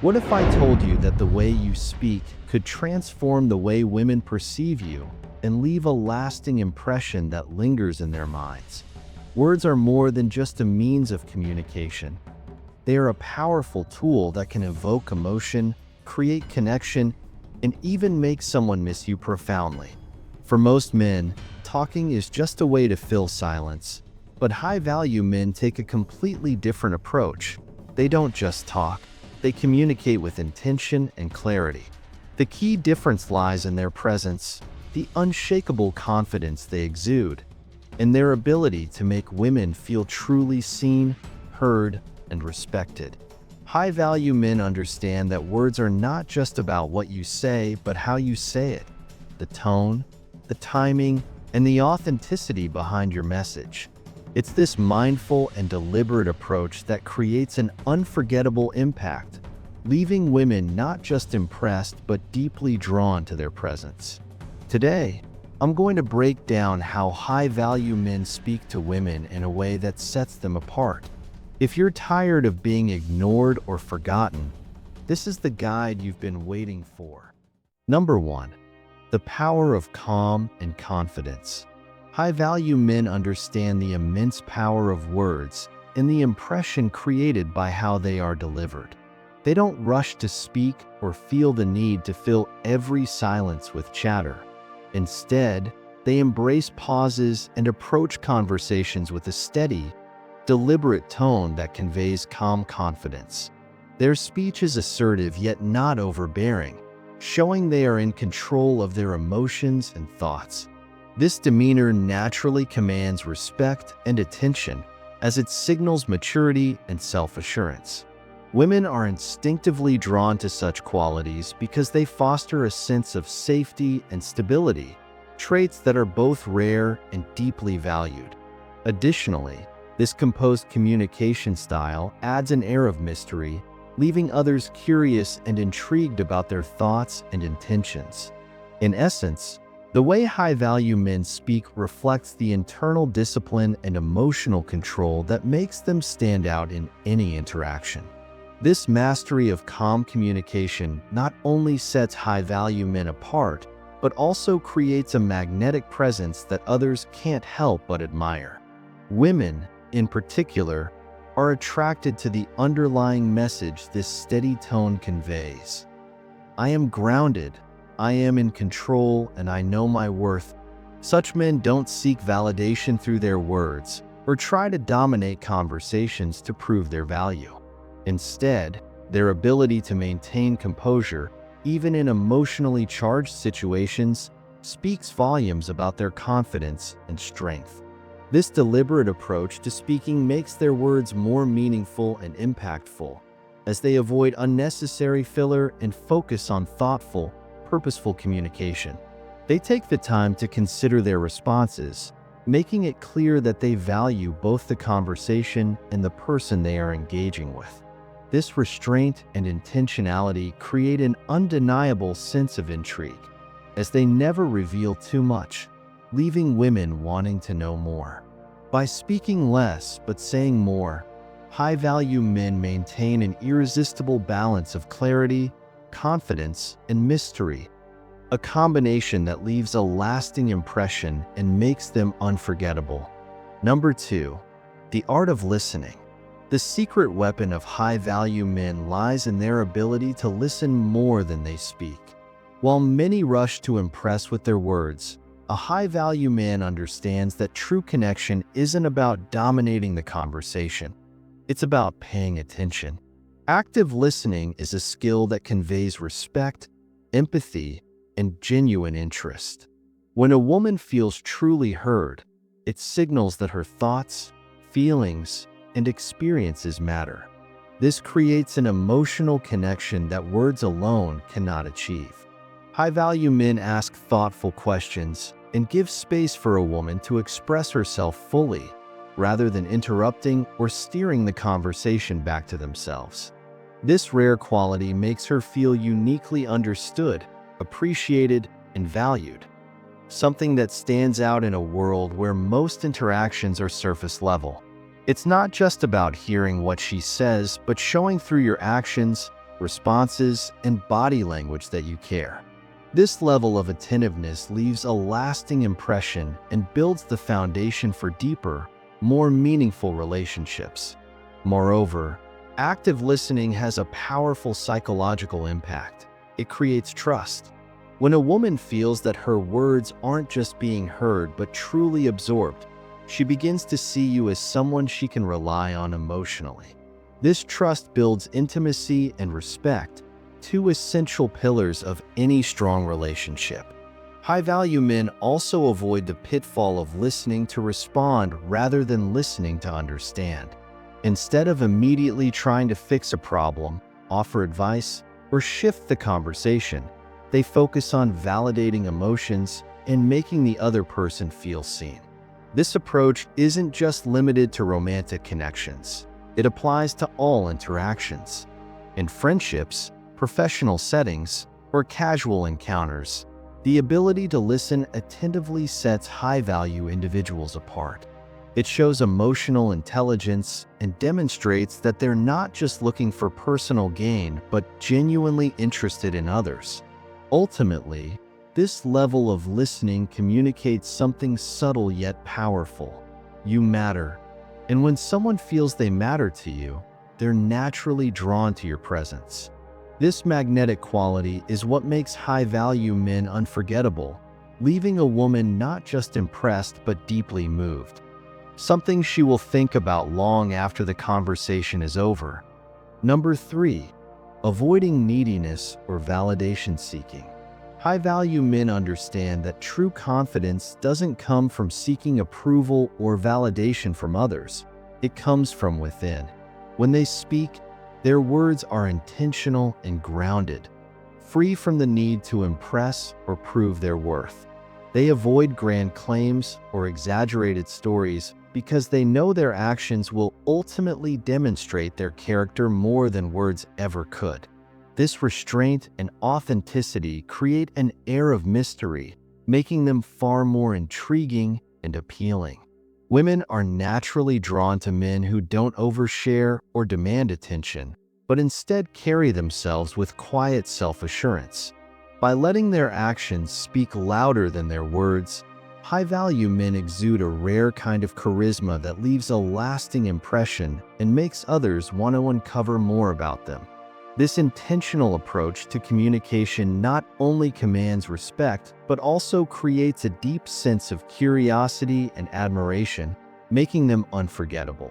What if I told you that the way you speak could transform the way women perceive you and leave a lasting impression that lingers in their minds? Words are more than just a means of communication. They are a powerful tool that can evoke emotion, create connection, and even make someone miss you profoundly. For most men, talking is just a way to fill silence, but high-value men take a completely different approach. They don't just talk, they communicate with intention and clarity. The key difference lies in their presence, the unshakable confidence they exude, and their ability to make women feel truly seen, heard, and respected. High-value men understand that words are not just about what you say, but how you say it. The tone, the timing, and the authenticity behind your message. It's this mindful and deliberate approach that creates an unforgettable impact, leaving women not just impressed but deeply drawn to their presence. Today, I'm going to break down how high-value men speak to women in a way that sets them apart. If you're tired of being ignored or forgotten, this is the guide you've been waiting for. Number 1. The power of calm and confidence. High-value men understand the immense power of words and the impression created by how they are delivered. They don't rush to speak or feel the need to fill every silence with chatter. Instead, they embrace pauses and approach conversations with a steady, deliberate tone that conveys calm confidence. Their speech is assertive yet not overbearing, showing they are in control of their emotions and thoughts. This demeanor naturally commands respect and attention as it signals maturity and self-assurance. Women are instinctively drawn to such qualities because they foster a sense of safety and stability, traits that are both rare and deeply valued. Additionally, this composed communication style adds an air of mystery, leaving others curious and intrigued about their thoughts and intentions. In essence, the way high-value men speak reflects the internal discipline and emotional control that makes them stand out in any interaction. This mastery of calm communication not only sets high-value men apart, but also creates a magnetic presence that others can't help but admire. Women, in particular, are attracted to the underlying message this steady tone conveys. I am grounded, I am in control, and I know my worth. Such men don't seek validation through their words or try to dominate conversations to prove their value. Instead, their ability to maintain composure, even in emotionally charged situations, speaks volumes about their confidence and strength. This deliberate approach to speaking makes their words more meaningful and impactful, as they avoid unnecessary filler and focus on thoughtful, purposeful communication. They take the time to consider their responses, making it clear that they value both the conversation and the person they are engaging with. This restraint and intentionality create an undeniable sense of intrigue, as they never reveal too much, leaving women wanting to know more. By speaking less but saying more, high-value men maintain an irresistible balance of clarity, confidence, and mystery, a combination that leaves a lasting impression and makes them unforgettable. Number 2. The art of listening. The secret weapon of high-value men lies in their ability to listen more than they speak. While many rush to impress with their words, a high-value man understands that true connection isn't about dominating the conversation. It's about paying attention. Active listening is a skill that conveys respect, empathy, and genuine interest. When a woman feels truly heard, it signals that her thoughts, feelings, and experiences matter. This creates an emotional connection that words alone cannot achieve. High-value men ask thoughtful questions and give space for a woman to express herself fully, rather than interrupting or steering the conversation back to themselves. This rare quality makes her feel uniquely understood, appreciated, and valued, something that stands out in a world where most interactions are surface level. It's not just about hearing what she says, but showing through your actions responses, and body language that you care. This level of attentiveness leaves a lasting impression and builds the foundation for deeper, more meaningful relationships. Moreover, active listening has a powerful psychological impact. It creates trust. When a woman feels that her words aren't just being heard but truly absorbed, she begins to see you as someone she can rely on emotionally. This trust builds intimacy and respect, two essential pillars of any strong relationship. High-value men also avoid the pitfall of listening to respond rather than listening to understand. Instead of immediately trying to fix a problem, offer advice, or shift the conversation, they focus on validating emotions and making the other person feel seen. This approach isn't just limited to romantic connections. It applies to all interactions. In friendships, professional settings, or casual encounters, the ability to listen attentively sets high-value individuals apart. It shows emotional intelligence and demonstrates that they're not just looking for personal gain, but genuinely interested in others. Ultimately, this level of listening communicates something subtle yet powerful. You matter. And when someone feels they matter to you, they're naturally drawn to your presence. This magnetic quality is what makes high-value men unforgettable, leaving a woman not just impressed but deeply moved. Something she will think about long after the conversation is over. Number 3. Avoiding neediness or validation seeking. High-value men understand that true confidence doesn't come from seeking approval or validation from others. It comes from within. When they speak, their words are intentional and grounded, free from the need to impress or prove their worth. They avoid grand claims or exaggerated stories because they know their actions will ultimately demonstrate their character more than words ever could. This restraint and authenticity create an air of mystery, making them far more intriguing and appealing. Women are naturally drawn to men who don't overshare or demand attention, but instead carry themselves with quiet self-assurance. By letting their actions speak louder than their words, high-value men exude a rare kind of charisma that leaves a lasting impression and makes others want to uncover more about them. This intentional approach to communication not only commands respect, but also creates a deep sense of curiosity and admiration, making them unforgettable.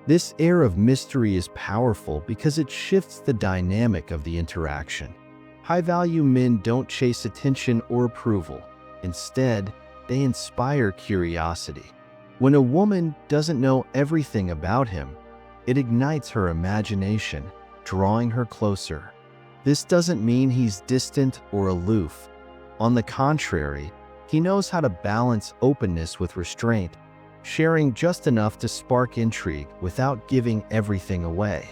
This air of mystery is powerful because it shifts the dynamic of the interaction. High-value men don't chase attention or approval. Instead, they inspire curiosity. When a woman doesn't know everything about him, it ignites her imagination, drawing her closer. This doesn't mean he's distant or aloof. On the contrary, he knows how to balance openness with restraint, sharing just enough to spark intrigue without giving everything away.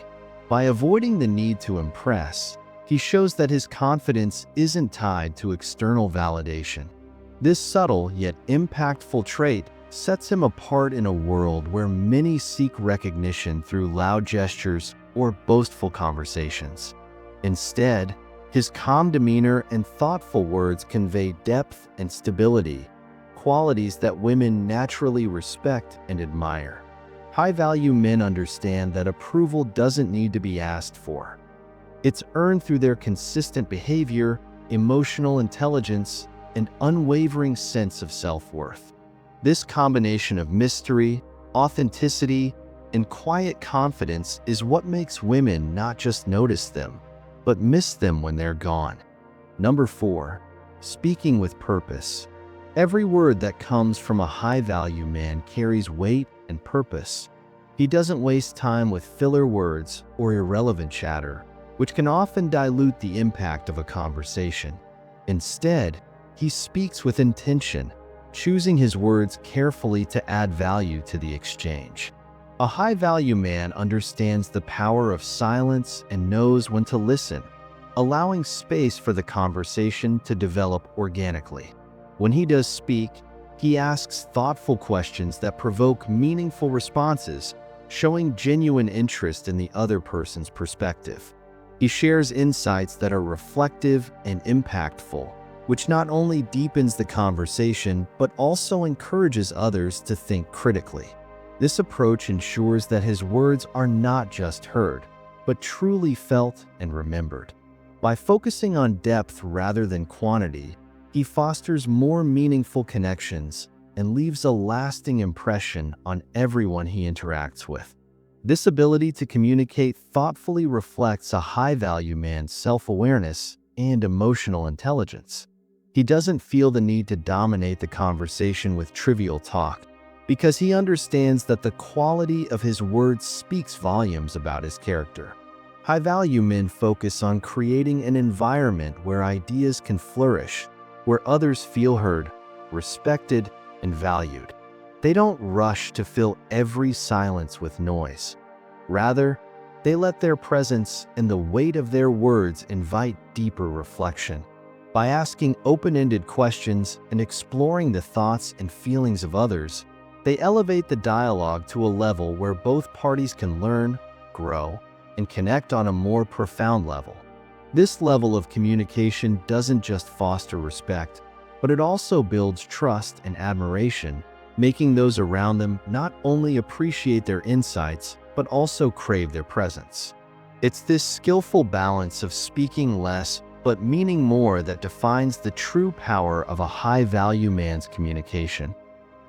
By avoiding the need to impress, he shows that his confidence isn't tied to external validation. This subtle yet impactful trait sets him apart in a world where many seek recognition through loud gestures or boastful conversations. Instead, his calm demeanor and thoughtful words convey depth and stability, qualities that women naturally respect and admire. High-value men understand that approval doesn't need to be asked for. It's earned through their consistent behavior, emotional intelligence, and unwavering sense of self-worth. This combination of mystery, authenticity, and quiet confidence is what makes women not just notice them, but miss them when they're gone. Number 4. Speaking with purpose. Every word that comes from a high-value man carries weight and purpose. He doesn't waste time with filler words or irrelevant chatter, which can often dilute the impact of a conversation. Instead, he speaks with intention, choosing his words carefully to add value to the exchange. A high-value man understands the power of silence and knows when to listen, allowing space for the conversation to develop organically. When he does speak, he asks thoughtful questions that provoke meaningful responses, showing genuine interest in the other person's perspective. He shares insights that are reflective and impactful, which not only deepens the conversation but also encourages others to think critically. This approach ensures that his words are not just heard, but truly felt and remembered. By focusing on depth rather than quantity, he fosters more meaningful connections and leaves a lasting impression on everyone he interacts with. This ability to communicate thoughtfully reflects a high-value man's self-awareness and emotional intelligence. He doesn't feel the need to dominate the conversation with trivial talk, because he understands that the quality of his words speaks volumes about his character. High-value men focus on creating an environment where ideas can flourish, where others feel heard, respected, and valued. They don't rush to fill every silence with noise. Rather, they let their presence and the weight of their words invite deeper reflection. By asking open-ended questions and exploring the thoughts and feelings of others, they elevate the dialogue to a level where both parties can learn, grow, and connect on a more profound level. This level of communication doesn't just foster respect, but it also builds trust and admiration, making those around them not only appreciate their insights, but also crave their presence. It's this skillful balance of speaking less but meaning more that defines the true power of a high-value man's communication.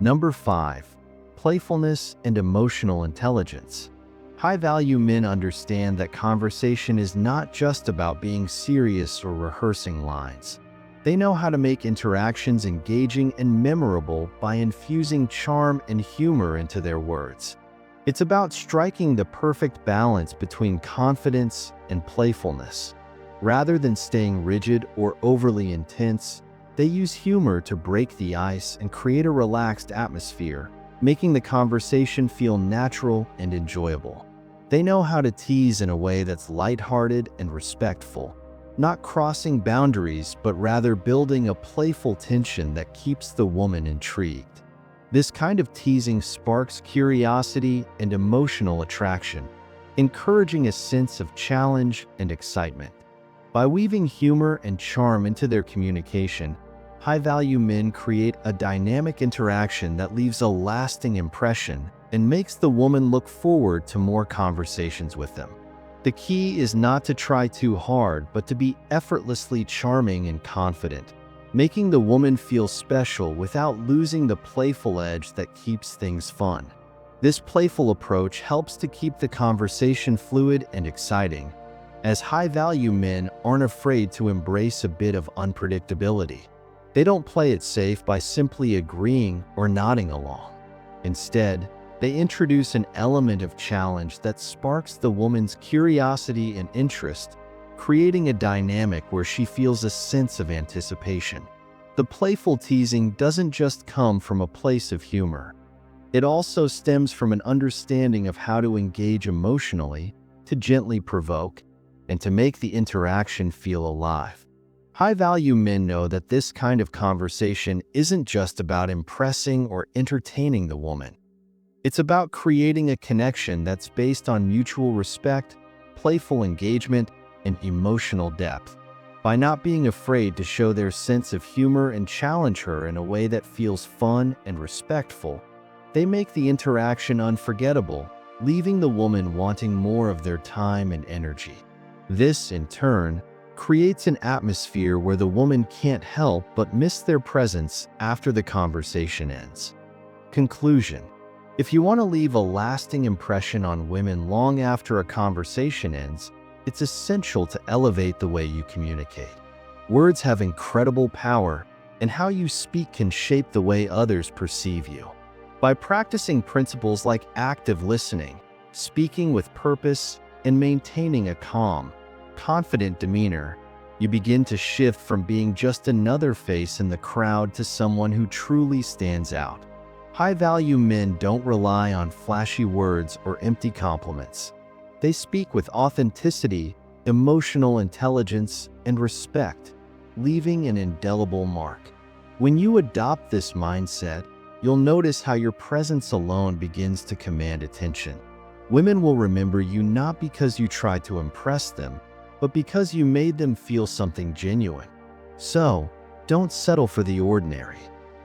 Number 5. Playfulness and emotional intelligence. High-value men understand that conversation is not just about being serious or rehearsing lines. They know how to make interactions engaging and memorable by infusing charm and humor into their words. It's about striking the perfect balance between confidence and playfulness. Rather than staying rigid or overly intense, they use humor to break the ice and create a relaxed atmosphere, making the conversation feel natural and enjoyable. They know how to tease in a way that's lighthearted and respectful, not crossing boundaries but rather building a playful tension that keeps the woman intrigued. This kind of teasing sparks curiosity and emotional attraction, encouraging a sense of challenge and excitement. By weaving humor and charm into their communication, high-value men create a dynamic interaction that leaves a lasting impression and makes the woman look forward to more conversations with them. The key is not to try too hard, but to be effortlessly charming and confident, making the woman feel special without losing the playful edge that keeps things fun. This playful approach helps to keep the conversation fluid and exciting, as high-value men aren't afraid to embrace a bit of unpredictability. They don't play it safe by simply agreeing or nodding along. Instead, they introduce an element of challenge that sparks the woman's curiosity and interest, creating a dynamic where she feels a sense of anticipation. The playful teasing doesn't just come from a place of humor. It also stems from an understanding of how to engage emotionally, to gently provoke, and to make the interaction feel alive. High-value men know that this kind of conversation isn't just about impressing or entertaining the woman. It's about creating a connection that's based on mutual respect, playful engagement, and emotional depth. By not being afraid to show their sense of humor and challenge her in a way that feels fun and respectful, they make the interaction unforgettable, leaving the woman wanting more of their time and energy. This, in turn, creates an atmosphere where the woman can't help but miss their presence after the conversation ends. Conclusion: if you want to leave a lasting impression on women long after a conversation ends, it's essential to elevate the way you communicate. Words have incredible power, and how you speak can shape the way others perceive you. By practicing principles like active listening, speaking with purpose, and maintaining a calm, confident demeanor, you begin to shift from being just another face in the crowd to someone who truly stands out. High-value men don't rely on flashy words or empty compliments. They speak with authenticity, emotional intelligence, and respect, leaving an indelible mark. When you adopt this mindset, you'll notice how your presence alone begins to command attention. Women will remember you not because you try to impress them, but because you made them feel something genuine. So, don't settle for the ordinary.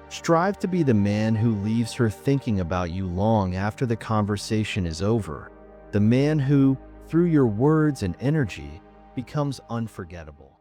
Strive to be the man who leaves her thinking about you long after the conversation is over. The man who, through your words and energy, becomes unforgettable.